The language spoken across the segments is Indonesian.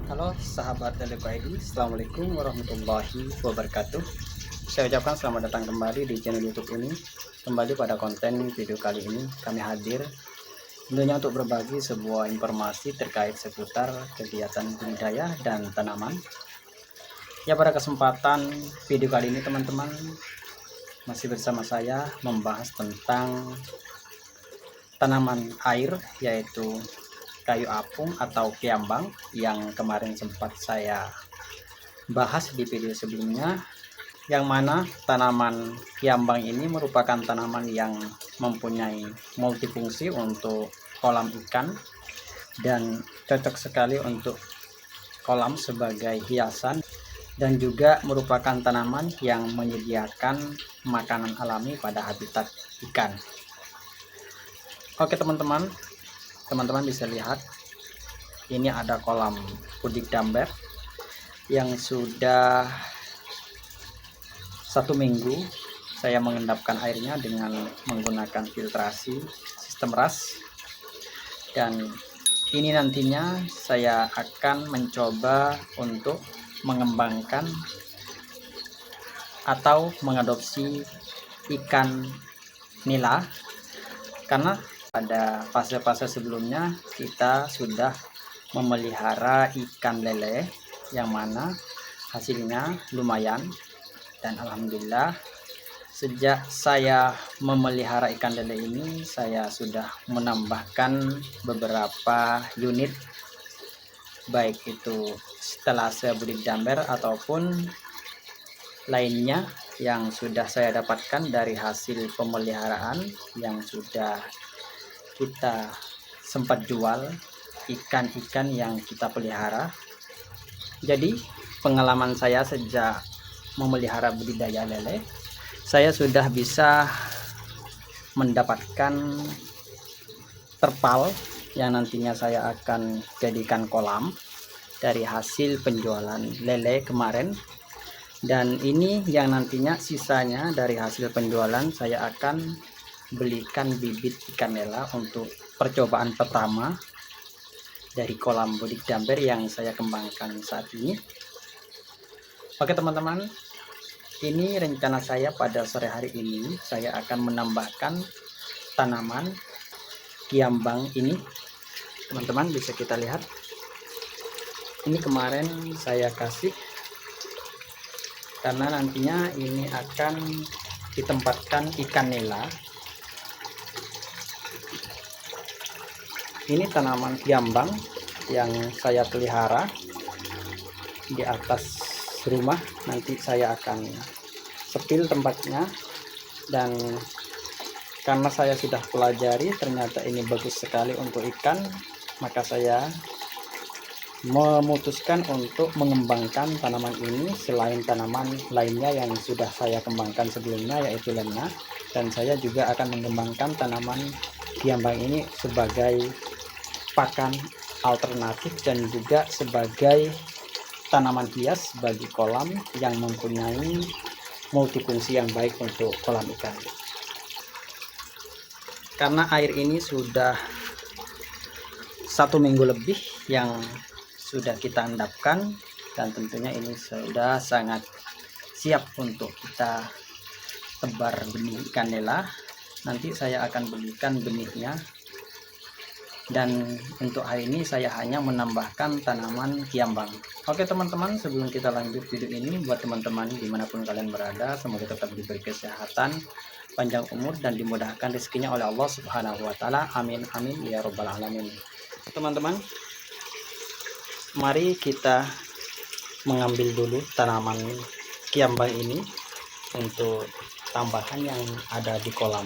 Halo sahabat Leleco ID, Assalamualaikum warahmatullahi wabarakatuh. Saya ucapkan selamat datang kembali di channel YouTube ini. Kembali pada konten video kali ini kami hadir tentunya untuk berbagi sebuah informasi terkait seputar kegiatan budidaya dan tanaman. Ya, pada kesempatan video kali ini teman-teman masih bersama saya membahas tentang tanaman air, yaitu kayu apung atau kiambang yang kemarin sempat saya bahas di video sebelumnya, yang mana tanaman kiambang ini merupakan tanaman yang mempunyai multifungsi untuk kolam ikan dan cocok sekali untuk kolam sebagai hiasan, dan juga merupakan tanaman yang menyediakan makanan alami pada habitat ikan. Oke teman-teman, bisa lihat ini ada kolam Budik Damber yang sudah 1 minggu saya mengendapkan airnya dengan menggunakan filtrasi sistem RAS, dan ini nantinya saya akan mencoba untuk mengembangkan atau mengadopsi ikan nila, karena pada fase-fase sebelumnya kita sudah memelihara ikan lele yang mana hasilnya lumayan, dan alhamdulillah sejak saya memelihara ikan lele ini saya sudah menambahkan beberapa unit, baik itu setelase Budik Damber ataupun lainnya yang sudah saya dapatkan dari hasil pemeliharaan yang sudah kita sempat jual ikan-ikan yang kita pelihara. Jadi pengalaman saya sejak memelihara budidaya lele, saya sudah bisa mendapatkan terpal yang nantinya saya akan jadikan kolam dari hasil penjualan lele kemarin. Dan ini yang nantinya sisanya dari hasil penjualan saya akan belikan bibit ikan nila untuk percobaan pertama dari kolam Budik Damber yang saya kembangkan saat ini. Oke teman-teman, ini rencana saya pada sore hari ini. Saya akan menambahkan tanaman kiambang ini. Teman-teman bisa kita lihat, ini kemarin saya kasih karena nantinya ini akan ditempatkan ikan nila. Ini tanaman kiambang yang saya pelihara di atas rumah. Nanti saya akan sepil tempatnya, dan karena saya sudah pelajari ternyata ini bagus sekali untuk ikan, maka saya memutuskan untuk mengembangkan tanaman ini selain tanaman lainnya yang sudah saya kembangkan sebelumnya, yaitu lena. Dan saya juga akan mengembangkan tanaman kiambang ini sebagai pakan alternatif dan juga sebagai tanaman hias bagi kolam yang mempunyai multifungsi yang baik untuk kolam ikan. Karena air ini sudah 1 minggu lebih yang sudah kita endapkan, dan tentunya ini sudah sangat siap untuk kita tebar benih ikan nila. Nanti saya akan belikan benihnya, dan untuk hari ini saya hanya menambahkan tanaman kiambang. Oke teman-teman, sebelum kita lanjut video ini, buat teman-teman dimanapun kalian berada, semoga tetap diberi kesehatan, panjang umur, dan dimudahkan rezekinya oleh Allah Subhanahu wa Ta'ala. Amin amin ya robbal alamin. Teman-teman, mari kita mengambil dulu tanaman kiambang ini untuk tambahan yang ada di kolam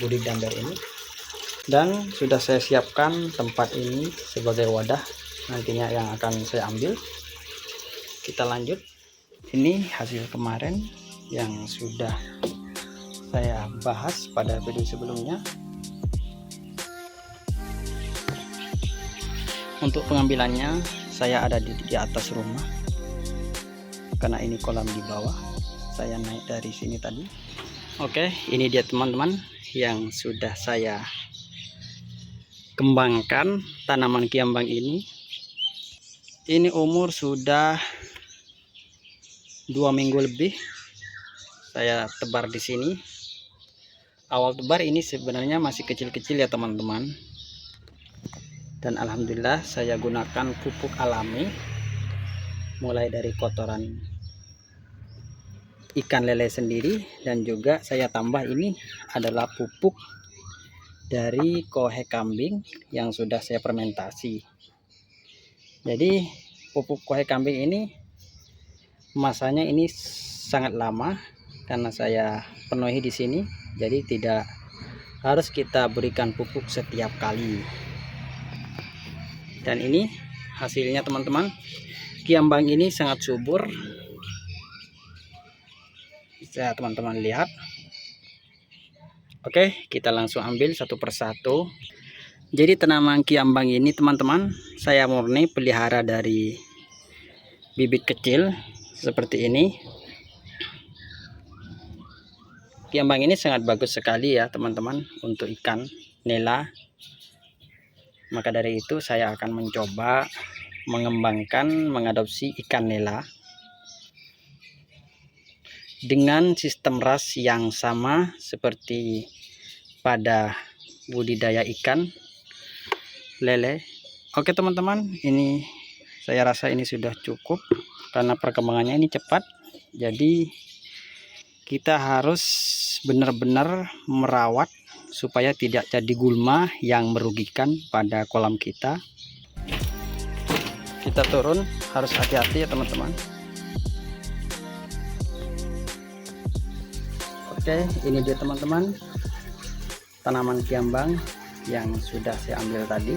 Budik Damber ini. Dan sudah saya siapkan tempat ini sebagai wadah nantinya yang akan saya ambil. Kita lanjut. Ini hasil kemarin yang sudah saya bahas pada video sebelumnya. Untuk pengambilannya saya ada di atas rumah, karena ini kolam di bawah. Saya naik dari sini tadi. Oke, ini dia teman-teman yang sudah saya kembangkan tanaman kiambang ini. Ini umur sudah 2 minggu lebih saya tebar di sini. Awal tebar ini sebenarnya masih kecil-kecil ya teman-teman. Dan alhamdulillah saya gunakan pupuk alami, mulai dari kotoran ikan lele sendiri, dan juga saya tambah ini adalah pupuk dari kohe kambing yang sudah saya fermentasi. Jadi pupuk kohe kambing ini masanya ini sangat lama karena saya penuhi di sini, jadi tidak harus kita berikan pupuk setiap kali. Dan ini hasilnya teman-teman, kiambang ini sangat subur, bisa teman-teman lihat. Oke, kita langsung ambil satu persatu. Jadi tanaman kiambang ini teman-teman, saya murni pelihara dari bibit kecil seperti ini. Kiambang ini sangat bagus sekali ya teman-teman untuk ikan nela. Maka dari itu saya akan mencoba mengembangkan, mengadopsi ikan nela dengan sistem ras yang sama seperti pada budidaya ikan lele. Oke teman-teman, ini saya rasa ini sudah cukup karena perkembangannya ini cepat. Jadi kita harus benar-benar merawat supaya tidak jadi gulma yang merugikan pada kolam kita. Kita turun harus hati-hati ya teman-teman. Oke, ini dia teman-teman, tanaman kiambang yang sudah saya ambil tadi.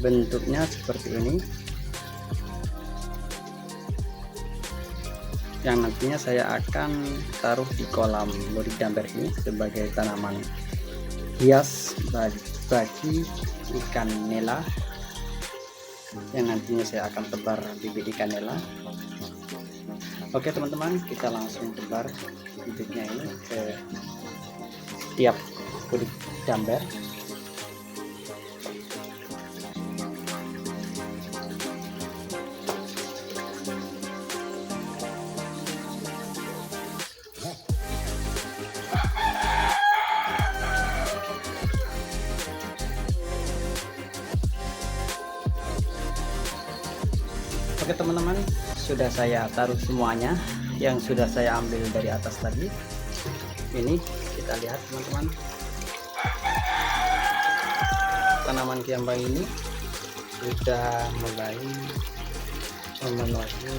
Bentuknya seperti ini, yang nantinya saya akan taruh di kolam bodidamber ini sebagai tanaman hias bagi ikan nela, yang nantinya saya akan tebar bibit ikan nela. Oke teman-teman, kita langsung tebar bibitnya ini ke tiap bodidamber. Oke teman-teman, sudah saya taruh semuanya yang sudah saya ambil dari atas tadi. Ini kita lihat teman-teman, tanaman kiambang ini sudah mulai memenuhi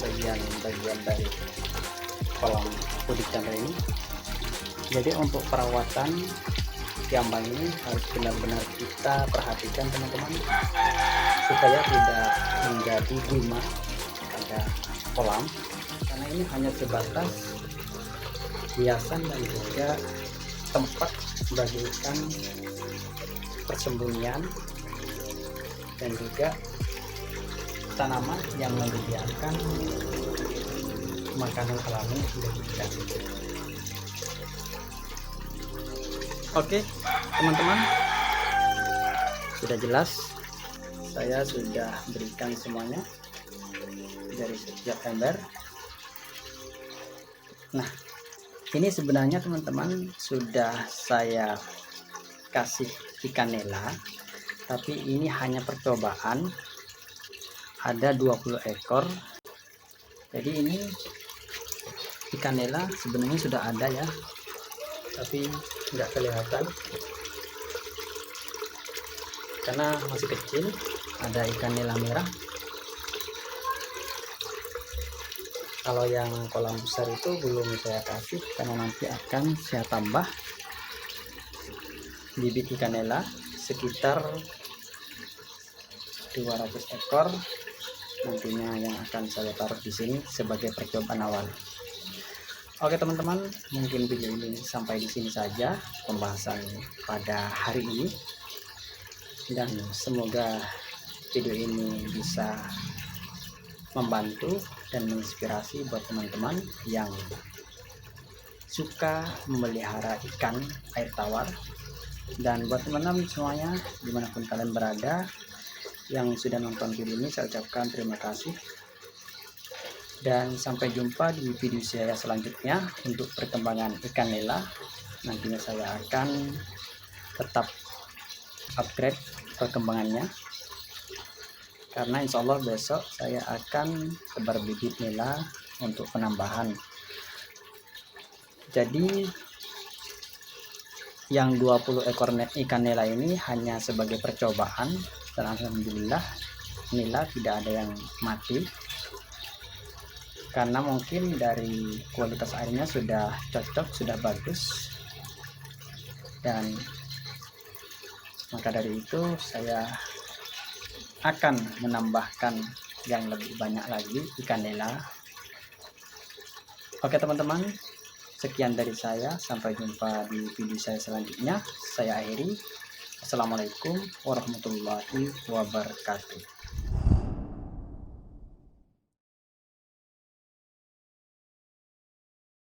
bagian-bagian dari kolam bodidamber ini. Jadi untuk perawatan kiambang ini harus benar-benar kita perhatikan teman-teman, supaya tidak menjadi gulma pada kolam, karena ini hanya sebatas hiasan dan juga tempat bagi ikan persembunyian, dan juga tanaman yang menyediakan makanan alami bagi ikan. Oke teman-teman, sudah jelas saya sudah berikan semuanya dari setiap ember. Nah, ini sebenarnya teman-teman sudah saya kasih ikan nela, tapi ini hanya percobaan. Ada 20 ekor. Jadi ini ikan nela sebenarnya sudah ada ya, tapi nggak kelihatan karena masih kecil. Ada ikan nila merah. Kalau yang kolam besar itu belum saya kasih, karena nanti akan saya tambah bibit ikan nila sekitar 200 ekor nantinya yang akan saya taruh di sini sebagai percobaan awal. Oke teman-teman, mungkin video ini sampai di sini saja pembahasan pada hari ini, dan semoga video ini bisa membantu dan menginspirasi buat teman-teman yang suka memelihara ikan air tawar. Dan buat teman-teman semuanya dimanapun kalian berada, yang sudah nonton video ini saya ucapkan terima kasih. Dan sampai jumpa di video saya selanjutnya untuk perkembangan ikan nila. Nantinya saya akan tetap upgrade perkembangannya, karena insya Allah besok saya akan sebar bibit nila untuk penambahan. Jadi yang 20 ekor ikan nila ini hanya sebagai percobaan, dan alhamdulillah nila tidak ada yang mati, karena mungkin dari kualitas airnya sudah cocok, sudah bagus. Dan maka dari itu saya akan menambahkan yang lebih banyak lagi ikan nila. Oke teman-teman, sekian dari saya, sampai jumpa di video saya selanjutnya. Saya akhiri. Assalamualaikum warahmatullahi wabarakatuh.